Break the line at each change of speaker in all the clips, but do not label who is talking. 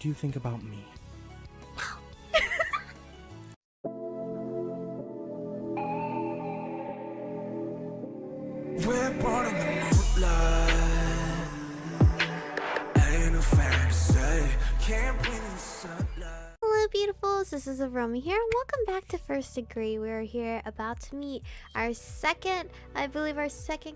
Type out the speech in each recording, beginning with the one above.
do you think about me?
We're born in the moonlight. Ain't a fantasy. Can't breathe in the sunlight.
Hello beautifuls, this is Aromie here. Welcome back to First Degree. We are here about to meet our second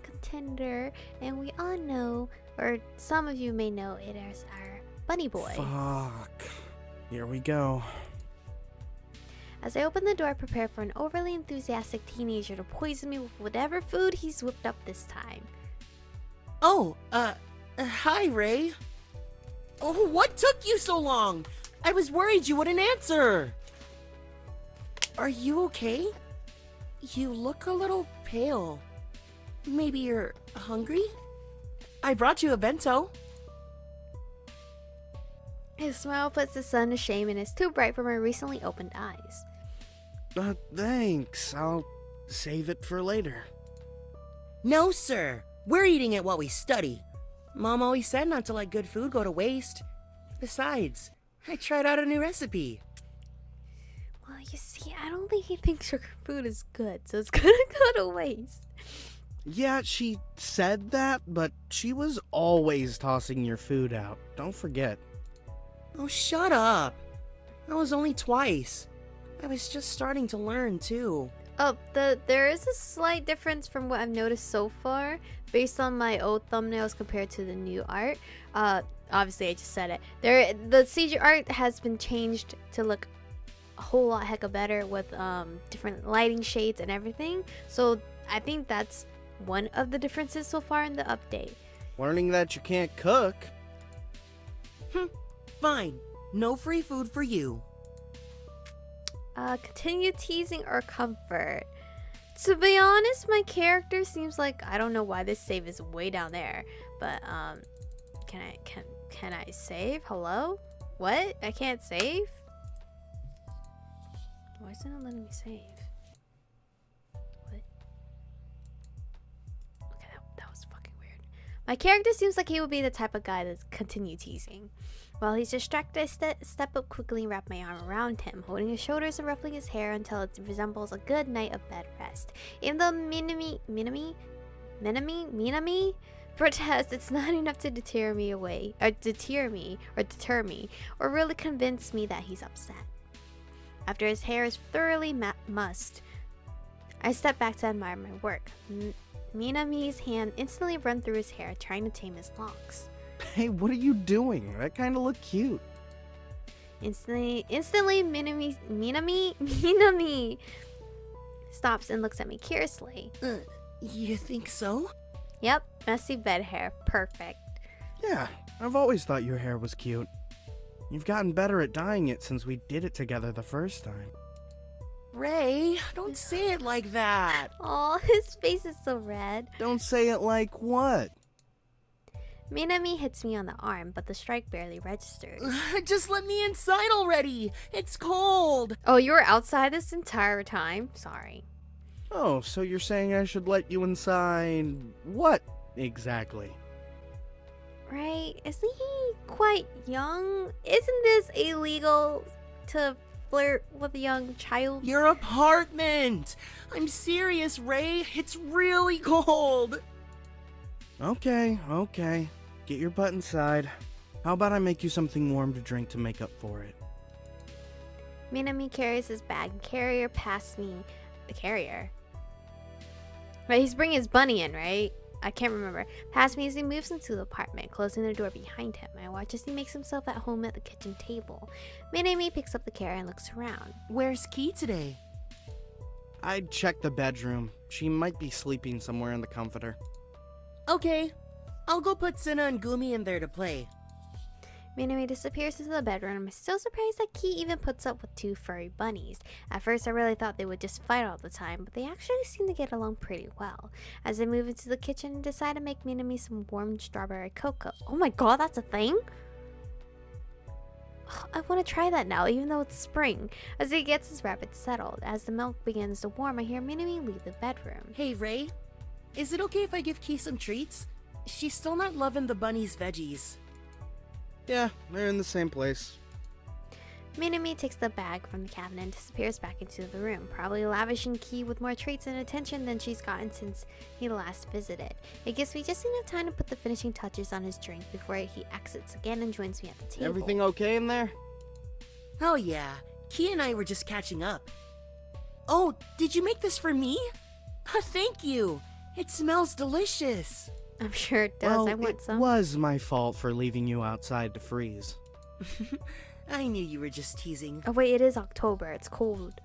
contender. And we all know, or some of you may know, it is our bunny boy.
Fuck. Here we go.
As I open the door, prepare for an overly enthusiastic teenager to poison me with whatever food he's whipped up this time.
Hi, Ray. Oh, what took you so long? I was worried you wouldn't answer. Are you okay? You look a little pale. Maybe you're hungry? I brought you a bento.
His smile puts the sun to shame and is too bright for my recently opened eyes.
Thanks. I'll save it for later.
No, sir. We're eating it while we study. Mom always said not to let good food go to waste. Besides, I tried out a new recipe.
Well, you see, I don't think he thinks your food is good, so it's gonna go to waste.
Yeah, she said that, but she was always tossing your food out. Don't forget.
Oh, shut up. That was only twice. I was just starting to learn, too.
Oh, there is a slight difference from what I've noticed so far, based on my old thumbnails compared to the new art. Obviously I just said it. The CG art has been changed to look a whole lot hecka better with different lighting shades and everything. So I think that's one of the differences so far in the update.
Learning that you can't cook.
Fine. No free food for you.
Continue teasing or comfort. To be honest, my character seems like, I don't know why this save is way down there, but can I save? Hello? What? I can't save? Why is it not letting me save? What? Okay, that was fucking weird. My character seems like he would be the type of guy that's continue teasing. While he's distracted, I step up quickly and wrap my arm around him, holding his shoulders and ruffling his hair until it resembles a good night of bed rest. Even though Minami protests, it's not enough to deter me, or really convince me that he's upset. After his hair is thoroughly mussed, I step back to admire my work. Minami's hand instantly run through his hair, trying to tame his locks.
Hey, what are you doing? That kind of look cute.
Instantly, Minami stops and looks at me curiously.
You think so?
Yep, messy bed hair, perfect.
Yeah, I've always thought your hair was cute. You've gotten better at dyeing it since we did it together the first time.
Ray, don't say it like that.
Aw, his face is so red.
Don't say it like what?
Minami hits me on the arm, but the strike barely registers.
Just let me inside already. It's cold.
Oh, you were outside this entire time? Sorry.
Oh, so you're saying I should let you inside what exactly?
Right? Isn't he quite young? Isn't this illegal to flirt with a young child?
Your apartment. I'm serious, Ray. It's really cold.
Okay. Get your butt inside. How about I make you something warm to drink to make up for it?
Minami carries his bag and carrier past me. The carrier? Right, he's bringing his bunny in, right? I can't remember. Past me as he moves into the apartment, closing the door behind him. I watch as he makes himself at home at the kitchen table. Minami picks up the carrier and looks around.
Where's Key today?
I'd check the bedroom. She might be sleeping somewhere in the comforter.
Okay. I'll go put Senna and Gumi in there to play.
Minami disappears into the bedroom. I'm still surprised that Key even puts up with two furry bunnies. At first I really thought they would just fight all the time, but they actually seem to get along pretty well. As I move into the kitchen and decide to make Minami some warm strawberry cocoa. Oh my god, that's a thing? I want to try that now, even though it's spring. As he gets his rabbit settled, as the milk begins to warm, I hear Minami leave the bedroom.
Hey, Ray. Is it okay if I give Key some treats? She's still not loving the bunny's veggies.
Yeah, they're in the same place.
Minami takes the bag from the cabinet and disappears back into the room, probably lavishing Key with more treats and attention than she's gotten since he last visited. It gives me just enough time to put the finishing touches on his drink before he exits again and joins me at the table.
Everything okay in there?
Oh yeah, Key and I were just catching up. Oh, did you make this for me? Thank you. It smells delicious.
I'm sure it does.
Well,
I want
it
some.
was my fault for leaving you outside to freeze.
I knew you were just teasing.
Oh wait, it is October. It's cold.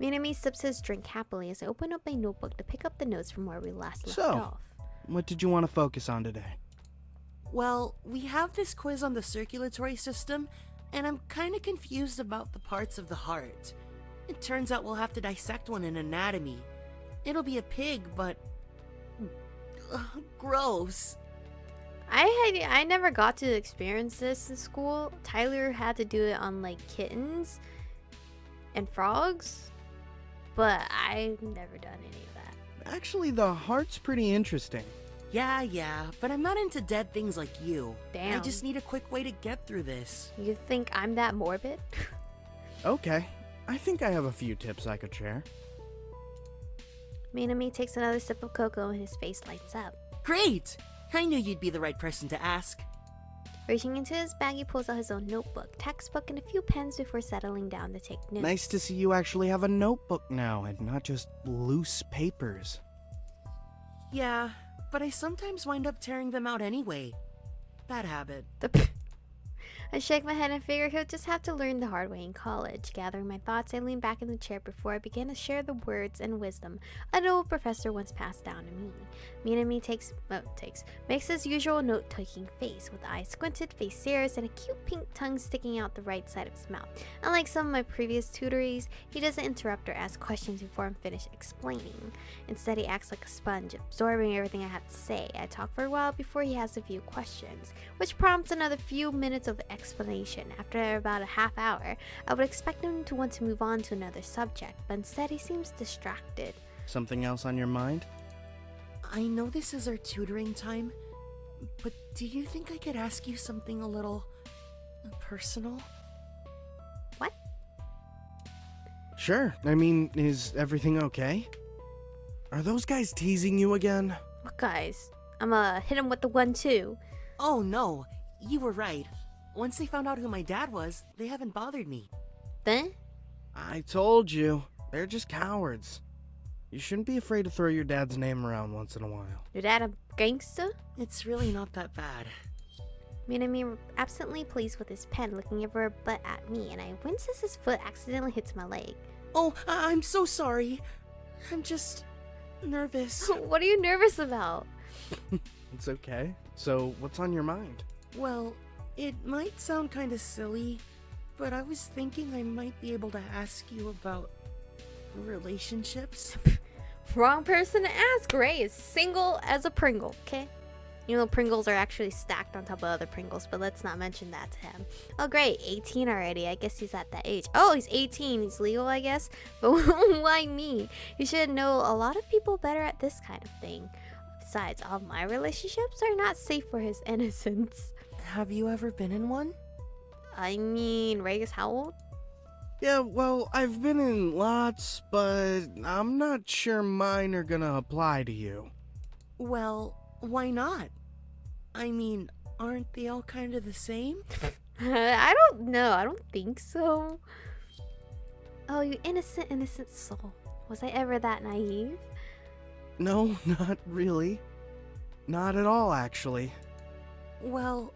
Minami sips his drink happily as I open up my notebook to pick up the notes from where we last left off.
What did you want to focus on today?
Well, we have this quiz on the circulatory system, and I'm kinda confused about the parts of the heart. It turns out we'll have to dissect one in anatomy. It'll be a pig, but... gross.
I never got to experience this in school. Tyler had to do it on like kittens and frogs, but I've never done any of that.
Actually, the heart's pretty interesting.
Yeah, but I'm not into dead things like you.
Damn.
I just need a quick way to get through this.
You think I'm that morbid?
Okay, I think I have a few tips I could share.
Minami takes another sip of cocoa and his face lights up.
Great! I knew you'd be the right person to ask.
Reaching into his bag, he pulls out his own notebook, textbook, and a few pens before settling down to take notes.
Nice to see you actually have a notebook now and not just loose papers.
Yeah, but I sometimes wind up tearing them out anyway. Bad habit.
I shake my head and figure he'll just have to learn the hard way in college. Gathering my thoughts, I lean back in the chair before I begin to share the words and wisdom an old professor once passed down to me. Minami makes his usual note-taking face, with eyes squinted, face serious, and a cute pink tongue sticking out the right side of his mouth. Unlike some of my previous tutorees, he doesn't interrupt or ask questions before I'm finished explaining. Instead, he acts like a sponge, absorbing everything I have to say. I talk for a while before he has a few questions, which prompts another few minutes of explanation. After about a half hour, I would expect him to want to move on to another subject, but instead he seems distracted.
Something else on your mind?
I know this is our tutoring time, but do you think I could ask you something a little... personal?
What?
Sure. I mean, is everything okay? Are those guys teasing you again?
What guys? I'ma hit him with the 1-2.
Oh no, you were right. Once they found out who my dad was, they haven't bothered me.
Then?
I told you. They're just cowards. You shouldn't be afraid to throw your dad's name around once in a while.
Your dad a gangster?
It's really not that bad.
Minami absently plays with his pen, looking over a butt at me, and I wince as his foot accidentally hits my leg.
Oh, I'm so sorry. I'm just... nervous.
What are you nervous about?
It's okay. So, what's on your mind?
Well, it might sound kinda silly, but I was thinking I might be able to ask you about... relationships?
Wrong person to ask. Ray is single as a Pringle, okay? You know, Pringles are actually stacked on top of other Pringles, but let's not mention that to him. Oh, great. 18 already. I guess he's at that age. Oh, he's 18. He's legal, I guess. But why me? You should know a lot of people better at this kind of thing. Besides, all my relationships are not safe for his innocence.
Have you ever been in one?
I mean, Ray is how old?
Yeah, well, I've been in lots, but I'm not sure mine are gonna apply to you.
Well, why not? I mean, aren't they all kind of the same?
I don't know. I don't think so. Oh, you innocent, innocent soul. Was I ever that naive?
No, not really. Not at all, actually.
Well,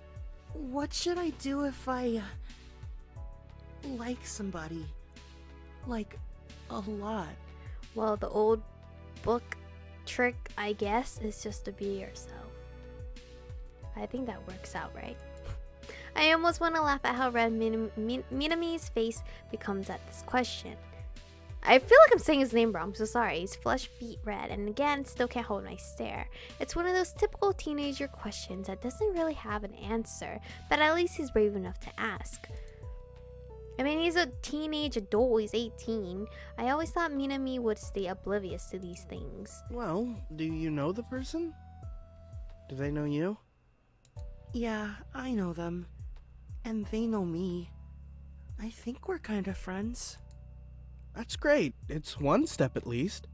what should I do if I... like somebody? Like, a lot.
Well, the old book trick, I guess, is just to be yourself. I think that works out, right? I almost want to laugh at how red Minami's face becomes at this question. I feel like I'm saying his name wrong, so sorry. He's flush beet red, and again, still can't hold my stare. It's one of those typical teenager questions that doesn't really have an answer, but at least he's brave enough to ask. I mean, he's a teenage adult, he's 18. I always thought Minami would stay oblivious to these things.
Well, do you know the person? Do they know you?
Yeah, I know them. And they know me. I think we're kind of friends.
That's great. It's one step at least.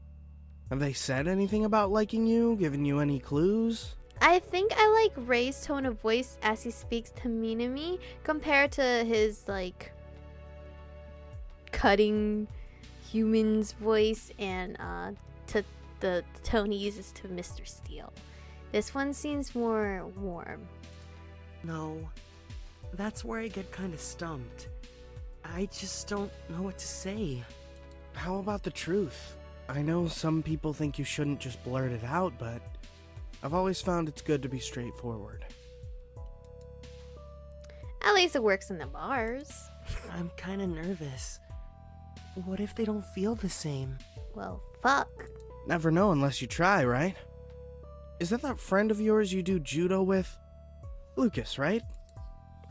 Have they said anything about liking you, given you any clues?
I think I like Ray's tone of voice as he speaks to Minami compared to his like cutting human's voice and to the tone he uses to Mr. Steele. This one seems more warm.
No, that's where I get kind of stumped. I just don't know what to say.
How about the truth? I know some people think you shouldn't just blurt it out, but I've always found it's good to be straightforward.
At least it works in the bars.
I'm kind of nervous. What if they don't feel the same?
Well, fuck.
Never know unless you try, right? Is that friend of yours you do judo with? Lucas, right?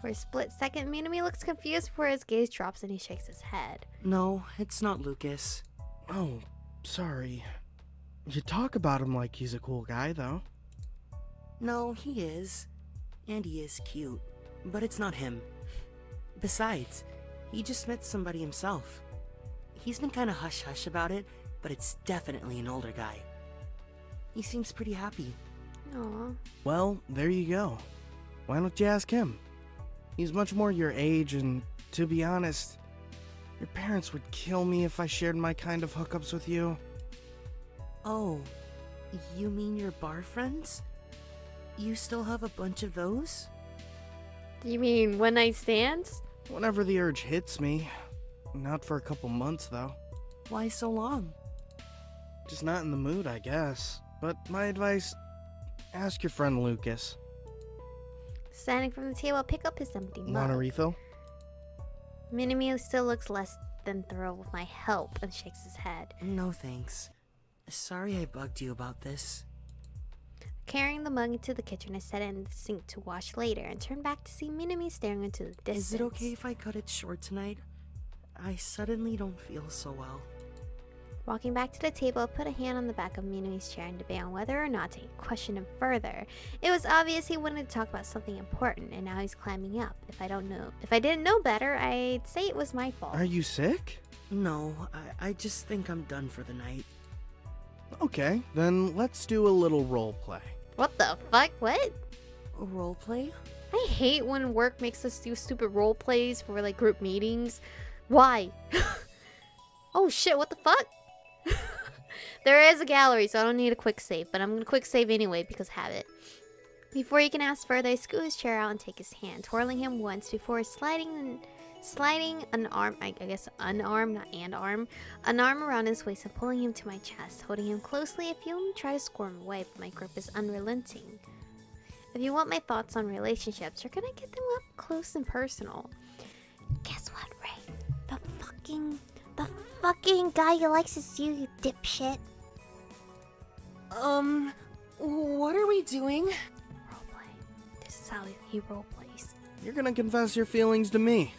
For a split second, Minami looks confused before his gaze drops and he shakes his head.
No, it's not Lucas.
Oh, sorry. You talk about him like he's a cool guy, though.
No, he is. And he is cute. But it's not him. Besides, he just met somebody himself. He's been kind of hush-hush about it, but it's definitely an older guy. He seems pretty happy.
Aw.
Well, there you go. Why don't you ask him? He's much more your age, and to be honest, your parents would kill me if I shared my kind of hookups with you.
Oh, you mean your bar friends? You still have a bunch of those?
You mean one night stands?
Whenever the urge hits me. Not for a couple months, though.
Why so long?
Just not in the mood, I guess. But my advice, ask your friend Lucas.
Standing from the table, I pick up his empty
Want
mug.
a refill?
Minami still looks less than thrilled with my help and shakes his head.
No thanks. Sorry I bugged you about this.
Carrying the mug into the kitchen, I set it in the sink to wash later and turn back to see Minami staring into the distance.
Is it okay if I cut it short tonight? I suddenly don't feel so well.
Walking back to the table, I put a hand on the back of Minami's chair and debate on whether or not to question him further. It was obvious he wanted to talk about something important, and now he's climbing up. If I didn't know better, I'd say it was my fault.
Are you sick?
No, I just think I'm done for the night.
Okay, then let's do a little role play.
What the fuck? What?
Roleplay?
I hate when work makes us do stupid role plays for like group meetings. Why? Oh shit, what the fuck? There is a gallery, so I don't need a quick save, but I'm gonna quick save anyway because habit. Before he can ask further, I scoot his chair out and take his hand, twirling him once before sliding an arm, I guess an arm, not an arm around his waist and pulling him to my chest, holding him closely. I feel him try to squirm away, but my grip is unrelenting. If you want my thoughts on relationships, you're gonna get them up close and personal. Guess what, Ray? The fucking guy who likes is you dipshit.
What are we doing?
Roleplay. This is how he roleplays.
You're gonna confess your feelings to me.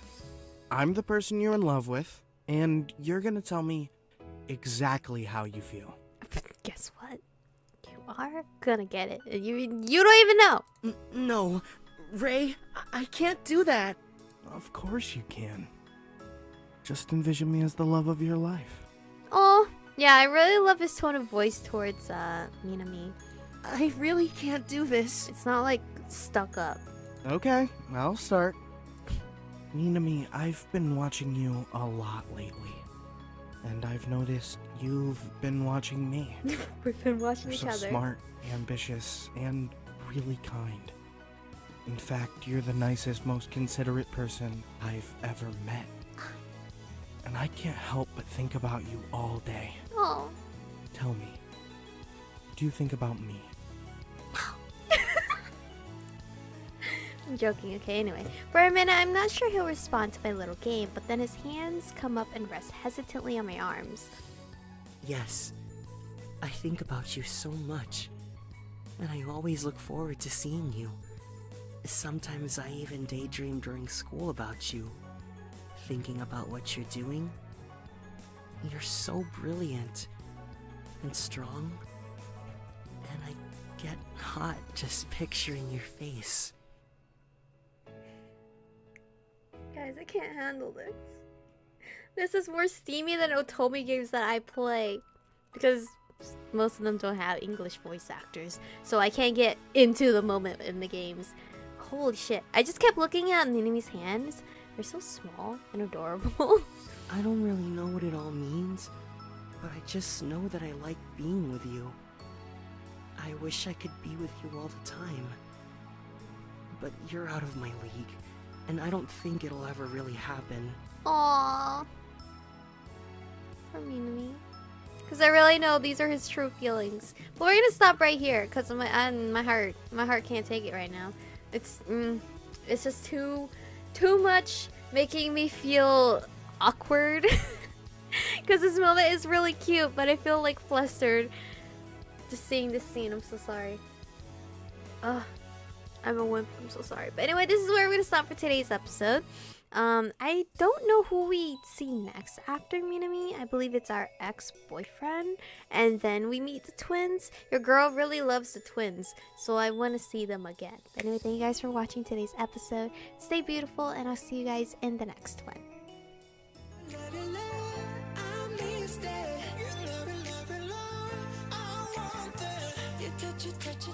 I'm the person you're in love with, and you're gonna tell me exactly how you feel.
Guess what? You are gonna get it. You don't even know.
No, Ray, I can't do that.
Of course you can. Just envision me as the love of your life.
Oh, yeah, I really love his tone of voice towards Minami.
I really can't do this.
It's not like stuck up.
Okay, I'll start. Minami, I've been watching you a lot lately. And I've noticed you've been watching me.
We've been watching
You're
each
so
other.
smart, ambitious, and really kind. In fact, you're the nicest, most considerate person I've ever met. And I can't help but think about you all day.
Oh.
Tell me, do you think about me?
I'm joking, okay? Anyway, for a minute, I'm not sure he'll respond to my little game, but then his hands come up and rest hesitantly on my arms.
Yes, I think about you so much. And I always look forward to seeing you. Sometimes I even daydream during school about you. Thinking about what you're doing. You're so brilliant and strong. And I get hot just picturing your face.
Guys, I can't handle this. This is more steamy than Otome games that I play. Because most of them don't have English voice actors. So I can't get into the moment in the games. Holy shit. I just kept looking at Minami's hands. They're so small and adorable.
I don't really know what it all means, but I just know that I like being with you. I wish I could be with you all the time. But you're out of my league, and I don't think it'll ever really happen.
Aww. For Minami. Because I really know these are his true feelings. But we're gonna stop right here because my heart can't take it right now. It's just too much, making me feel awkward. Because this moment is really cute, but I feel like flustered just seeing this scene. I'm so sorry. Ugh, I'm a wimp. I'm so sorry. But anyway, this is where we're gonna stop for today's episode. I don't know who we see next after Minami. I believe it's our ex-boyfriend, and then we meet the twins. Your girl really loves the twins, so I want to see them again. But anyway, thank you guys for watching today's episode. Stay beautiful, and I'll see you guys in the next one.
Touch it,